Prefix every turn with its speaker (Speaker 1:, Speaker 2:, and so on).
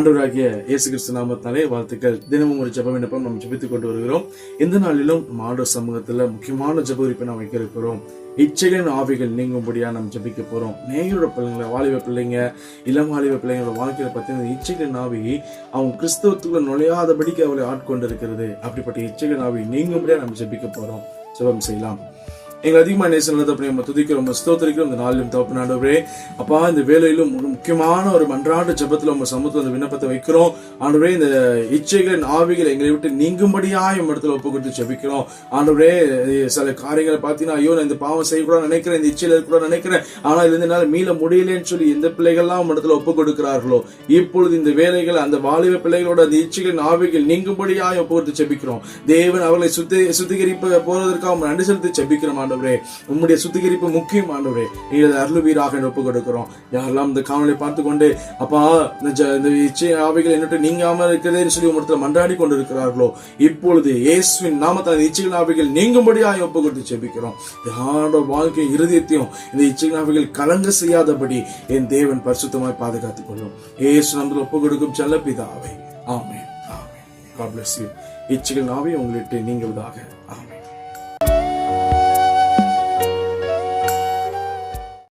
Speaker 1: ஆண்டவராகிய இயேசு கிறிஸ்து நாமத்தினாலே வாழ்த்துக்கள். தினமும் ஒரு ஜெப விண்ணப்பம் நம்ம ஜெபித்துக் கொண்டு வருகிறோம். இந்த நாளிலும் ஆண்டவர் சமூகத்துல முக்கியமான ஜெப குறிப்பை நாம் வைக்க இருக்கிறோம். இச்சைகளின் ஆவிகள் நீங்கும்படியா நம்ம ஜெபிக்க போறோம். நேயோட பிள்ளைங்களை, வாலிப பிள்ளைங்க, இளம் வாலிப பிள்ளைங்களோட வாழ்க்கையில பார்த்தீங்கன்னா இச்சைகளின் ஆவி அவங்க கிறிஸ்தவத்துக்குள்ள நுழையாதபடிக்கு அவளை ஆட்கொண்டு இருக்கிறது. அப்படிப்பட்ட இச்சைகளின் ஆவி நீங்கும்படியா நம்ம ஜெபிக்க போறோம். ஜெபம் செய்யலாம். எங்களை அதிகமாக நேசம் அப்படி நம்ம துதிக்கிறோம், ஸ்தோத்திரிக்கிறோம். இந்த நாளிலும் தகப்பனே ஆண்டவரே, அப்பா இந்த வேலையிலும் முக்கியமான ஒரு மன்றாட்டு ஜெபத்துல நம்ம சமூகத்துல அந்த விண்ணப்பத்தை வைக்கிறோம். ஆண்டவரே, இந்த இச்சைகளின் ஆவிகள் எங்களை விட்டு நீங்கும்படியா என் இடத்துல ஒப்பு கொடுத்து ஜெபிக்கிறோம். ஆண்டவரே, சில காரியங்களை பார்த்தீங்கன்னா, ஐயோ நான் இந்த பாவம் செய்யக்கூடாது நினைக்கிறேன், இந்த இச்சையில இருக்கக்கூடாது நினைக்கிறேன், ஆனால் இதுல என்னால மீள முடியலன்னு சொல்லி எந்த பிள்ளைகள்லாம் உங்க இடத்துல ஒப்பு கொடுக்கிறார்களோ, இப்பொழுது இந்த வேலைகள் அந்த வாலிப பிள்ளைகளோட அந்த இச்சைகளின் ஆவிகள் நீங்கும்படியா ஒப்பு கொடுத்து ஜெபிக்கிறோம். தேவன் அவர்களை சுத்திகரிப்பு போறதற்காக நன்றி செலுத்தி ஜெபிக்கிறோம். ஆண்டவரே, உம்முடைய சுத்திகரிப்பு முக்கியம். ஆண்டவரே, நீங்க அருள்வீராக ஒப்பு கொடுக்கிறோம். யாரெல்லாம் இந்த காணொலி பார்த்து கொண்டு அப்பா இந்த இச்சை ஆவிகள் என்னட்டு நீங்காம இருக்கிறதே சொல்லி உம்மிடத்துல மன்றாடி கொண்டு இருக்கிறார்களோ, இப்பொழுது இயேசுவின் நாமத்தால் இச்சைகள் ஆவிகள் நீங்கும்படியாக ஒப்பு கொடுத்து ஜெபிக்கிறோம். யாரோட வாழ்க்கை இருதயத்தையும் இந்த இச்சைகள் ஆவிகள் கலங்க செய்யாதபடி என் தேவன் பரிசுத்தமாய் பாதுகாத்துக் கொள்ளும். இயேசு நாமத்தில் ஒப்பு கொடுக்கும் செல்ல பிதாவே, ஆமென். ஆமென். God bless you. இச்சைகள் ஆவி உங்களிட்டு நீங்குவதாக. ஆமென்.